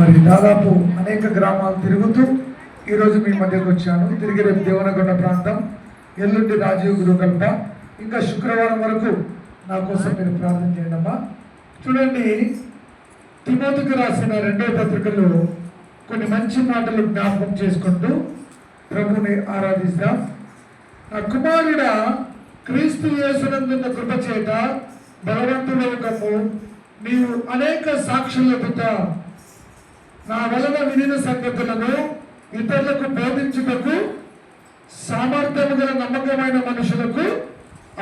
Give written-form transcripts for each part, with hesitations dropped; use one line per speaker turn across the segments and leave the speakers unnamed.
మరి దాదాపు అనేక గ్రామాలు తిరుగుతూ ఈరోజు మీ మధ్యకు వచ్చాను. తిరిగి రేపు దేవనగొండ ప్రాంతం, ఎల్లుండి రాజీవ్ గురుకల్ప, ఇంకా శుక్రవారం వరకు నా కోసం మీరు ప్రార్థన చేయండి అమ్మా. చూడండి, తిమోతికి రాసిన 2వ పత్రికలో కొన్ని మంచి మాటలు జ్ఞాపకం చేసుకుంటూ ప్రభుని ఆరాధిస్తాం. నా కుమారుడా, క్రీస్తు యేసునందున్న కృప చేత బలవంతుడవుకము, నీవు అనేక సాక్షుల ఎదుట నా వలన వినిన సంగతులను ఇతరులకు బోధించుటకు సామర్థ్యము గల నమ్మకమైన మనుషులకు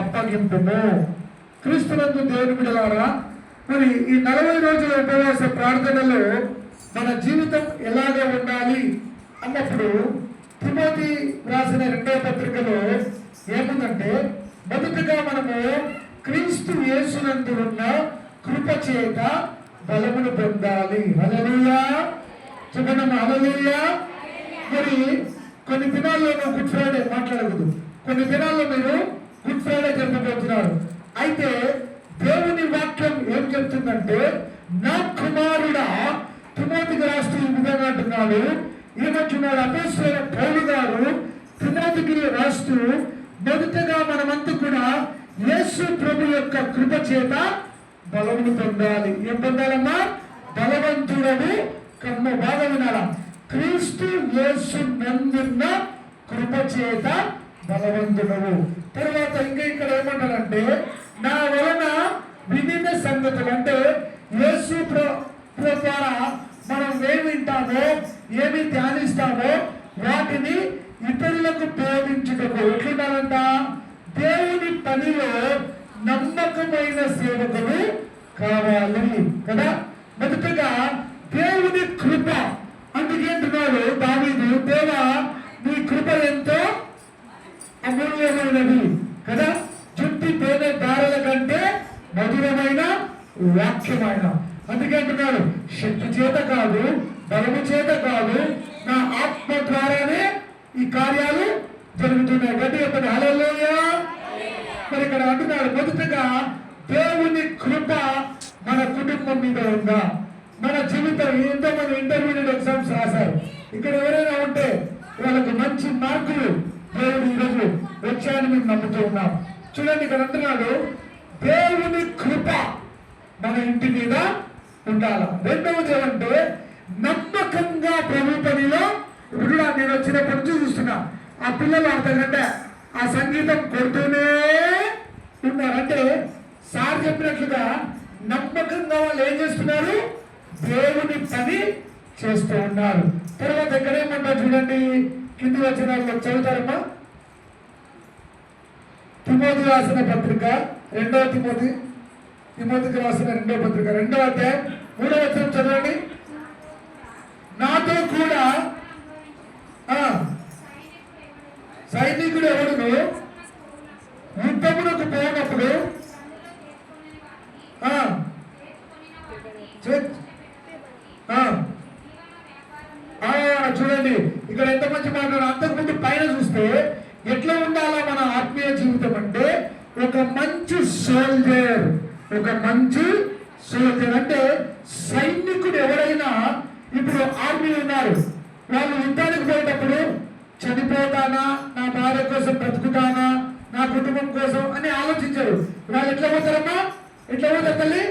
అప్పగింపుము. క్రీస్తునందు దేవుని బిడ్డలారా, మరి ఈ 40 రోజుల ఉపవాస ప్రార్థనలో మన జీవితం ఎలాగ ఉండాలి అన్నప్పుడు తిమోతి రాసిన 2వ పత్రికలో ఏముందంటే, మొదటగా మనము క్రీస్తు యేసునందు ఉన్న కృప చేత బలమును పొందాలి. హల్లెలూయా, చెప్పండి హల్లెలూయా. మరి కొన్ని దినాల్లో నువ్వు గుడ్ ఫ్రైడే మాట్లాడకూడదు, కొన్ని దినాల్లో మీరు గుడ్ ఫ్రైడే జరపబోతున్నారు. అయితే దేవుని వాక్యం ఏం చెప్తుందంటే, నా కుమారుడా, తిమోతికి రాస్తూ ఈ విధంగా అంటున్నాడు. ఏమంటున్నాడు అపోస్తలుడైన పౌలు గారు తిమోతికి రాస్తూ, మొదటగా మనమంతా కూడా యేసు ప్రభు యొక్క కృప చేత బలమును పొందాలి. ఏం పొందాలమ్మా? బలవంతుడము కమ్మ. బాగా వినాలా? క్రీస్తు యేసు నందున్న కృప చేత బలవంతుడము. తర్వాత ఇంకా ఇక్కడ ఏమంటారంటే, నా వలన వినిన సంగతులు, అంటే యేసు ద్వారా మనం ఏమి వింటామో, ఏమి ధ్యానిస్తామో వాటిని ఇతరులకు బోధించుటకు ఎట్లుండాలంట? దేవుని పనిలో నమ్మకమైన సేవకులు కావాలి కదా. మొదటగా దేవుని కృప. అందుకేంటున్నాడు దావీదు, దేవా నీ కృప ఎంతో అమూల్యమైనది కదా, చుట్టి తేనె దారుల కంటే మధురమైన వాక్యమైన. అందుకంటున్నాడు, శక్తి చేత కాదు, బలము చేత కాదు, నా ఆత్మ ద్వారానే ఈ కార్యాలు జరుగుతున్నాయి. గట్టి చెప్పండి హల్లెలూయా. మరి ఇక్కడ అంటున్నాడు, మొదటగా దేవుని కృప మన కుటుంబం మీద ఉందా? మన జీవితం. ఎంతోమంది ఇంటర్మీడియట్ ఎగ్జామ్స్ రాశారు. ఇక్కడ ఎవరైనా ఉంటే వాళ్ళకు మంచి మార్కులు దేవుడు ఈరోజు వచ్చాయని మేము నమ్ముతూ ఉన్నాం. చూడండి, ఇక్కడ అంటున్నాడు, దేవుని కృప మన ఇంటి మీద ఉండాలి. రెండవది ఏమంటే, నమ్మకంగా ప్రభు పనిలో. ఇప్పుడు నేను వచ్చినప్పటి నుంచి చూస్తున్నా, ఆ పిల్లలు అర్థకంటే ఆ సంగీతం కొడుతూనే ఉన్నారంటే, సార్ చెప్పినట్లుగా నమ్మకంగా వాళ్ళు ఏం చేస్తున్నారు? దేవుని పని చేస్తూ ఉన్నారు. తర్వాత ఎక్కడ ఏమంటారు చూడండి, కింది వచ్చిన చదువుతారమ్మా. తిమోతి రాసిన పత్రిక 2వ తిమోతికి రాసిన 2వ పత్రిక 2వ అధ్యాయం 3వ వచనం చదవండి. నాతో కూడా సైనికుడు ఎవడును యుద్ధమునకు పోయినప్పుడు చూడండి, ఇక్కడ ఎంత మంచి మాట. అంతకుముందు పైన చూస్తే ఎట్లా ఉండాలా మన ఆత్మీయ జీవితం అంటే, ఒక మంచి సోల్జర్. అంటే సైనికుడు ఎవరైనా, ఇప్పుడు ఆర్మీ ఉన్నారు, వాళ్ళు యుద్ధానికి పోయేటప్పుడు చనిపోతానా, నా భార్య కోసం బ్రతుకుతానా, నా కుటుంబం కోసం అని ఆలోచించారు. వాళ్ళు ఎట్లా పోతారమ్మా? ఎట్లా పోతారు తల్లి?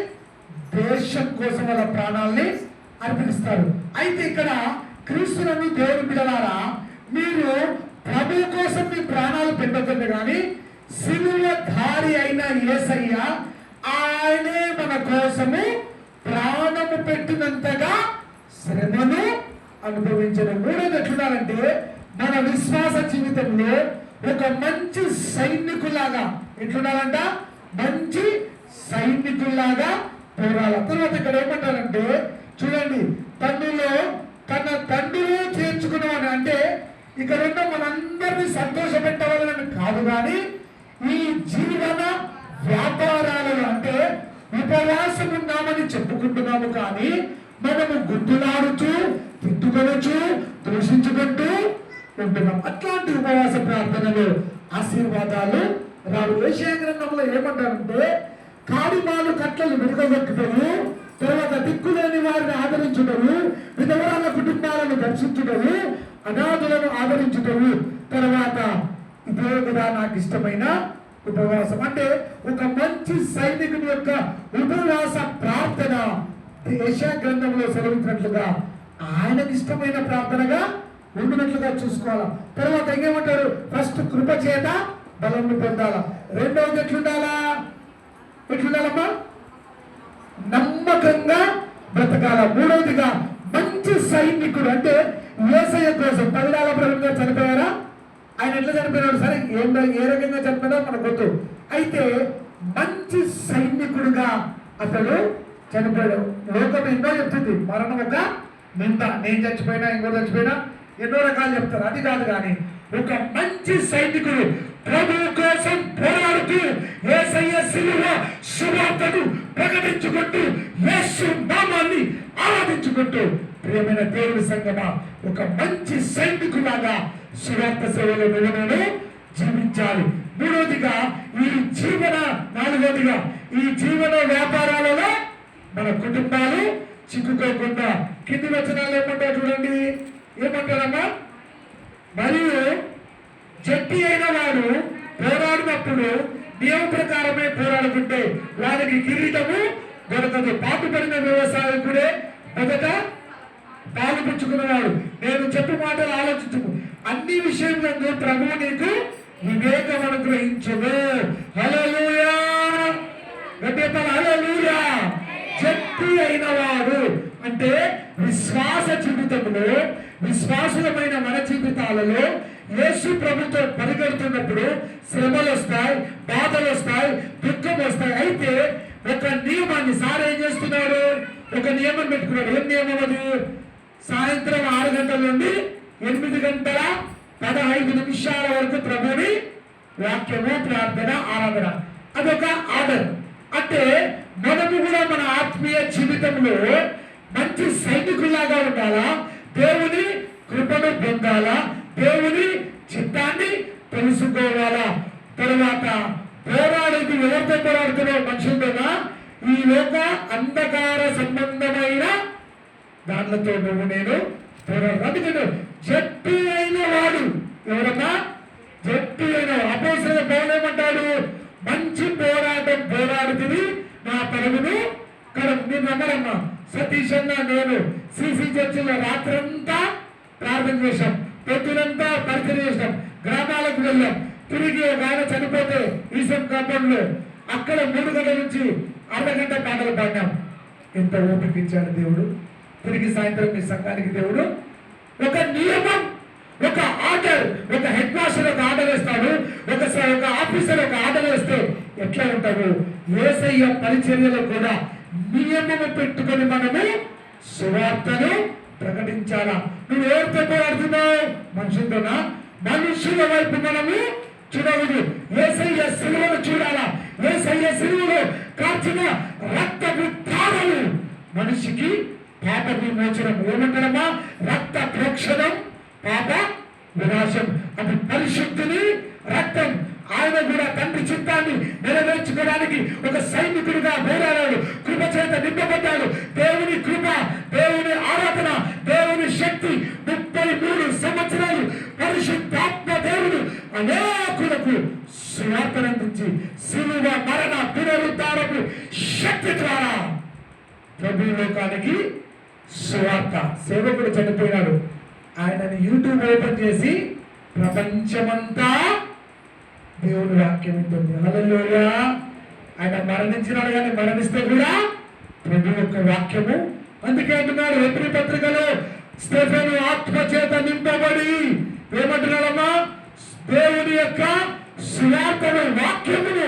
దేశం కోసం వాళ్ళ ప్రాణాలని అర్పిస్తారు. అయితే ఇక్కడ క్రీస్తునందు దేవుని బిడ్డలారా, మీరు ప్రభు కోసం మీ ప్రాణాలు పెట్టకండి, కానీ శిలువధారి అయిన యేసయ్య ఆయనే మన కోసము ప్రాణము పెట్టినంతగా శ్రమను అనుభవించడం. మూడోది ఎట్లున్నారంటే, మన విశ్వాస జీవితంలో ఒక మంచి సైనికులాగా ఎట్లున్నారంట? మంచి సైనికుల్లాగా పోరాడాల. తర్వాత ఇక్కడ ఏమంటారంటే, చూడండి, తన తండ్రిలో చేర్చుకున్నామని అంటే, ఇక్కడ ఉన్న మనందరినీ సంతోష పెట్టవాలని కాదు, కానీ ఈ జీవన వ్యాపారాలలో, అంటే ఉపవాసం ఉన్నామని చెప్పుకుంటున్నాము, కానీ మనము గుద్దులాడుతూ, తిట్టుకొనొచ్చు, దూషించుకుంటూ ఉంటున్నాం. అట్లాంటి ఉపవాస ప్రార్థనలు ఆశీర్వాదాలు రావు. యెషయా గ్రంథంలో ఏమంటారంటే, కాడిమాలు కట్టలు విరగొట్టుకొని తర్వాత దిక్కులేని వారిని ఆదరించుటవు, విధవరాల కుటుంబాలను దర్శించుటవు, అనాథులను ఆదరించుటవు. తర్వాత ఇదే కదా నాకు ఇష్టమైన ఉపవాసం. అంటే ఒక మంచి సైనికుని యొక్క ఉపవాస ప్రార్థన యెషయా గ్రంథంలో సెలవించినట్లుగా ఆయనకి ఇష్టమైన ప్రార్థనగా ఉండినట్లుగా చూసుకోవాలా. తర్వాత ఇంకేమంటారు? ఫస్ట్ కృప చేత బలం పొందాలా. రెండవది ఎట్లుండాలమ్మా? నమ్మకంగా బ్రతకాల. మూడవదిగా మంచి సైనికుడు. అంటే యేసయ్య కోసం పదిడాల ప్రభుత్వం గారు చనిపోయారా? ఆయన ఎట్లా చనిపోయినాడు? సరే ఏ రకంగా చనిపోయినా మనకు వద్దు. అయితే మంచి సైనికుడుగా అతడు చనిపోయాడు. లోకం ఎన్నో చెప్తుంది, మరణం ఒక నింద. నేను చచ్చిపోయినా ఇంకో చచ్చిపోయినా ఎన్నో రకాలు చెప్తారు. అది కాదు, కానీ ఒక మంచి సైనికుడు ప్రభు కోసం పోరాడుతూ యేసయ్య శిలువ సువార్తను ప్రకటించుకుంటూ యేసు నామాన్ని ఆరాధించుకుంటూ ప్రియమైన దేవుని సంగమా ఒక మంచి సైనికులాగా సువార్త సేవలో నేను జీవించాలి. నాలుగోదిగా ఈ జీవన వ్యాపారాలలో మన కుటుంబాలు చిక్కుకోకుండా కింది వచనాలు ఏమంటారు చూడండి. ఏమంటారమ్మా? మరియు జట్టి అయిన వాడు పోరాడినప్పుడు నియమ ప్రకారమే పోరాడుకుంటే వారికి కిరీటము దొరకదు. పాటుపడిన వ్యవసాయకుడే మొదట పాలు పుచ్చుకున్నవాడు. నేను చెప్పు మాటలు ఆలోచించుకు, అన్ని విషయంలో ప్రభువు నీకు వివేకం అనుగ్రహించును. హల్లెలూయా, హల్లెలూయా. జట్టి అయిన వాడు అంటే విశ్వాస జీవితంలో, విశ్వాసులమైన మన జీవితాలలో యేసు ప్రభుతో పరిగెడుతున్నప్పుడు శ్రమలు వస్తాయి, బాధలు వస్తాయి, దుఃఖం వస్తాయి. అయితే ఒక నియమాన్ని సార్ ఏం చేస్తున్నాడు? ఒక నియమం పెట్టుకున్నాడు. ఏం నియమం అది? సాయంత్రం 6 గంటల నుండి 8 గంటల 15 నిమిషాల వరకు ప్రభుని వాక్యము, ప్రార్థన, ఆరాధన. అదొక ఆర్డర్. అంటే మనము కూడా మన ఆత్మీయ జీవితంలో మంచి సైనికులాగా ఉండాలా, దేవుని కృపను పొందాలా, దేవుని చిత్తాన్ని తెలుసుకోవాలా. తర్వాత పోరాడేది ఎవరితో పోరాడుతున్నావు? మనుషులతోనా? ఈ లోక అంధకార సంబంధమైన దానితో నువ్వు నేను పోరాడు. అందుకని జట్టి అయిన వాడు ఎవరన్నా? జట్టి అయిన అపోస్తలుడైన పౌలు ఏమంటాడు? మంచి పోరాటం పోరాడుతుంది, నా పరుగును కడప. మీరు నమ్మరమ్మా, సతీష్ అన్న నేను సిసి చర్చిలో రాత్రంతా ప్రార్థన చేశాం, పొద్దునంతా పరిచయం చేసాం, గ్రామాలకు వెళ్ళాం. తిరిగి ఒక ఆయన చనిపోతే ఈసం కాంపౌండ్ లో అక్కడ 3 గంటల నుంచి అర్ధగంట పాటలు పాడినాం. ఎంత ఓపిక ఇచ్చాడు దేవుడు. తిరిగి సాయంత్రం మీ సంఘానికి దేవుడు ఒక నియమం, ఒక ఆర్డర్, ఒక హెడ్ మాస్టర్ ఒక ఆర్డర్ వేస్తాడు, ఒక ఆఫీసర్ ఒక ఆర్డర్ వేస్తే ఎట్లా ఉంటాడు? యేసయ్య పరిచర్యలో కూడా నియమము పెట్టుకొని మనము సువార్తను ప్రకటించాలా. నువ్వు ఎవరితో పోరాడుతున్నావు? మనుషులతోనా? మనుషుల వైపు మనము చూడవద్దు. యేసయ్య సిలువను చూడాలా. యేసయ్య సిలువలో కార్చిన రక్తపు ధారలు మనిషికి పాప విమోచనం. ఏమంటారమ్మా? రక్త ప్రోక్షణం, పాప వినాశం. అది పరిశుద్ధిని రక్తం. ఆయన కూడా తండ్రి చిత్తాన్ని నెరవేర్చుకోవడానికి ఒక సైనికుడిగా పోరాడాడు, కృప చేత నింపబడ్డాడు. దేవుని కృప, దేవుని ఆరాధన, దేవుని శక్తి 33 సంవత్సరాలు పరిశుద్ధాత్మ దేవుడు అనేకులకు సువార్తనందించి శిలువ మరణ పునరుద్ధారపు శక్తి ద్వారా ప్రభు లోకానికి సువార్త. సేవకుడు చనిపోయినాడు, ఆయనని యూట్యూబ్ ఓపెన్ చేసి ప్రపంచమంతా దేవుని వాక్యం ఉంటుంది. హల్లెలూయా. ఆయన మరణించినాడు, కానీ మరణిస్తే కూడా ప్రభు యొక్క వాక్యము. అందుకే అంటున్నాడు హెబ్రీ పత్రికలో, స్టెఫెను ఆత్మ చేత నింపబడి ఏమంటున్నాడమ్మా? దేవుని యొక్క సువార్తను, వాక్యమును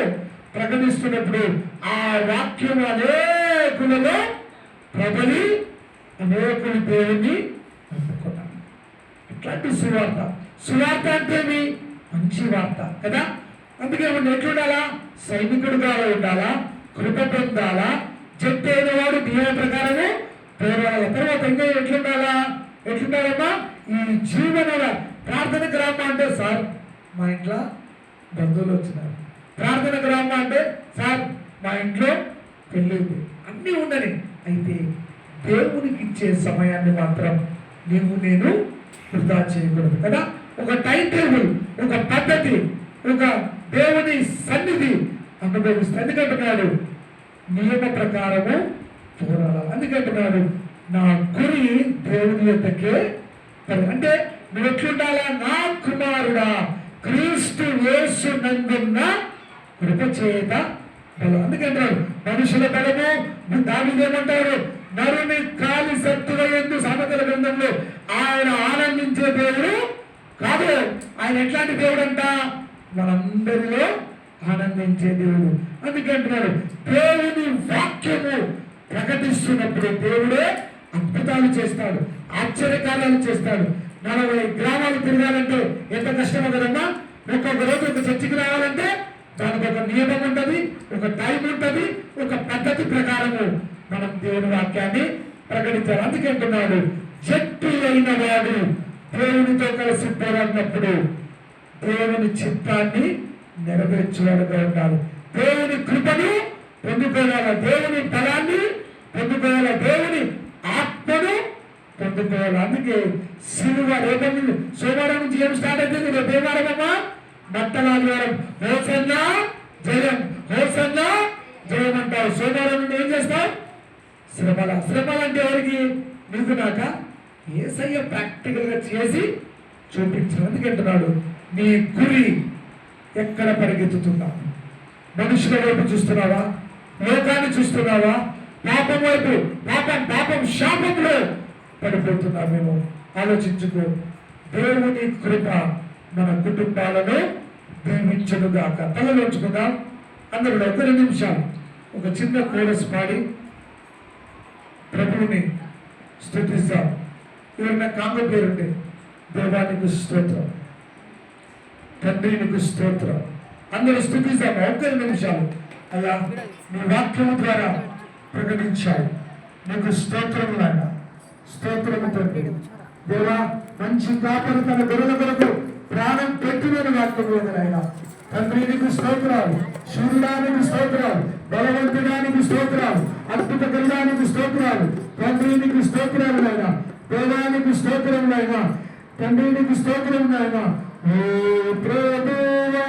ప్రకటిస్తున్నప్పుడు ఆ వాక్యము అనేకులలో ప్రబలి అనేకులు దేవుని నమ్ముకున్నారు. ఇట్లాంటి సువార్త. సువార్త అంటేమి? మంచి వార్త కదా. అందుకే మనం ఎట్లుండాలా? సైనికుడుగా ఉండాలా, కృప పొందాలా, జట్టు అయిన వాడు నియమ ప్రకారము పోరాడాల. తర్వాత ఇంకా ఎట్లుండాలమ్మా? ఈ జీవన ప్రార్థన గ్రామం అంటే, సార్ మా ఇంట్లో బంధువులు వచ్చినారు. ప్రార్థన గ్రామం అంటే, సార్ మా ఇంట్లో పెళ్ళి ఉంది. అన్నీ ఉండని అయితే దేవునికి ఇచ్చే సమయాన్ని మాత్రం నేను వృధా చేయకూడదు కదా. ఒక టైం టేబుల్, ఒక పద్ధతి, ఒక దేవుని సన్నిధి అనుభవిస్తే. ఎందుకంటున్నాడు నియమ ప్రకారము పోరాడాలి. అందుకంటున్నాడు నా గురి దేవుని యొద్దకే. అంటే నువ్వు ఎట్లుండాలా? నా కుమారుడా క్రీస్తు యేసు నందున్న కృప చేత బలం. అందుకంటారు మనుషుల బలము దానిదేమంటారు? నరుని కాలి సత్తువ యందు సామెతల గ్రంథంలో ఆయన ఆనందించే దేవుడు కాదు. ఆయన ఎట్లాంటి దేవుడు అంట? మనందరిలో ఆనందించే దేవుడు. అందుకంటున్నాడు దేవుని వాక్యము ప్రకటిస్తున్నప్పుడు దేవుడే అద్భుతాలు చేస్తాడు, ఆశ్చర్యకార్యాలు చేస్తాడు. 40 గ్రామాలు తిరగాలంటే ఎంత కష్టమో కదమ్మా. ఒక్కొక్క రోజు ఒక చర్చికి రావాలంటే దానికి ఒక నియమం ఉంటుంది, ఒక టైం ఉంటుంది, ఒక పద్ధతి ప్రకారము మనం దేవుని వాక్యాన్ని ప్రకటించాలి. అందుకంటున్నాడు జట్టు అయిన వాడు దేవునితో కలిసి పోరాడినప్పుడు దేవుని చిత్తాన్ని నెరవేర్చేవాడుగా ఉండాలి. దేవుని కృపను పొందుకోవాలి, దేవుని బలాన్ని పొందుకోవాలి, దేవుని ఆత్మను పొందుకోవాలి. అందుకే శిలువ రేపటి సోమవారం నుంచి ఏం స్టార్ట్ అవుతుంది? రేపు ఏ వారం అమ్మా? బట్టలాదివారం. హోసన్నా జయం, హోసన్నా జయం అంటారు. సోమవారం నుండి ఏం చేస్తావు? శ్రమల. శ్రమలు అంటే ఎవరికి? నీకు నాక? యేసయ్య ప్రాక్టికల్ గా చేసి చూపించడం. ఎందుకంటున్నాడు నీ గురి ఎక్కడ పరిగెత్తుతున్నావు? మనుషుల వైపు చూస్తున్నావా? లోకాన్ని చూస్తున్నావా? పాపం వైపు, పాపం శాపంలో పడిపోతున్నామేమో ఆలోచించుకో. దేవుని కృప మన కుటుంబాలను దీవించునుగాక. తలలోంచుకుందాం అందరూ. ఒక 2 నిమిషాలు ఒక చిన్న కోరస్ పాడి ప్రభువుని స్తుతిస్తాం. ఎవరైనా కాంగ పేరుంటే దేవానికి స్తోత్రం, తండ్రి నీకు స్తోత్రం. అందరూ స్తుతిస్తాం. ఒక 2 నిమిషాలు. అయ్యా నీ వాక్యము ద్వారా ప్రకటించాయి, నీకు స్తోత్రము నాయన. స్తోత్రము తండ్రి. దేవా మంచి కాపరి తన గొర్రెల కొరకు ప్రాణం పెట్టిన వాక్యం లేదనైన తండ్రి నీకు స్తోత్రాలు. సూర్యుడానికి స్తోత్రాలు, బలవంతుడానికి స్తోత్రాలు, అద్భుత కలిగానికి స్తోత్రాలు. తండ్రి నీకు స్తోత్రాలు నాయన. దేవానికి స్తోత్రం నాయన. తండ్రి నీకు స్తోత్రం నాయన. ఓ ప్రభువా,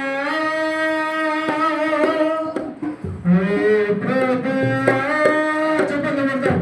ఓ ప్రభువా చెప్పండి మొత్తం.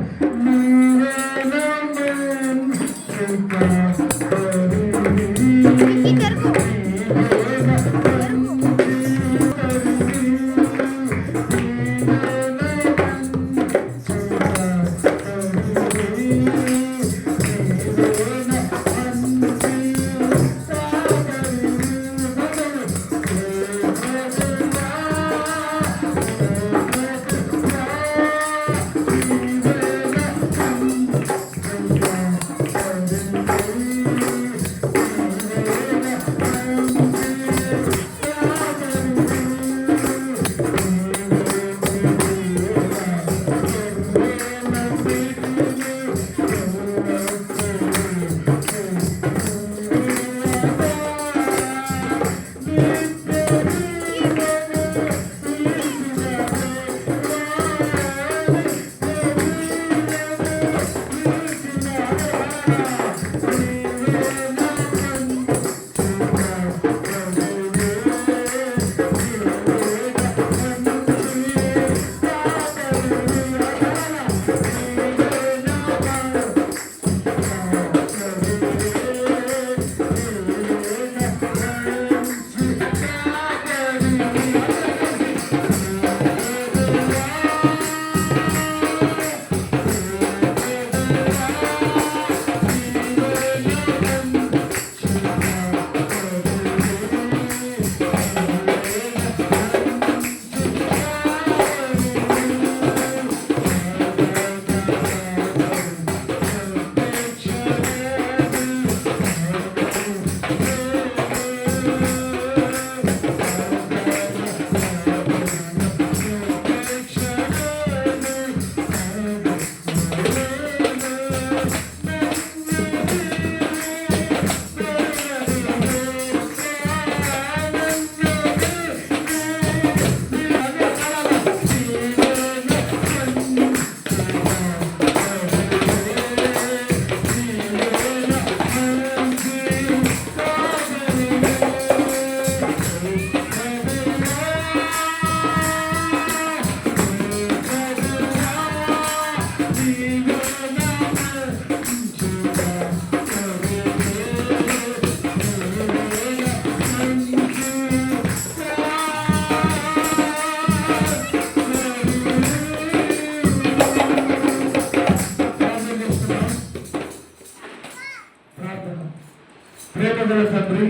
గల తండ్రి,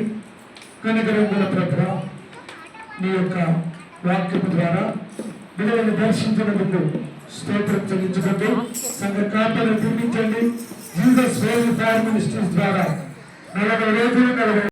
కనికరం గల ప్రభు, నీ యొక్క వాక్యము ద్వారా బిడ్డలను దర్శించినందుకు స్తోత్రం చెల్లించుకోండి. సంఘ కాపలను నిర్మించండి. జీసస్ వేల్ ఫైర్ మినిస్ట్రీస్ ద్వారా 40 రోజులు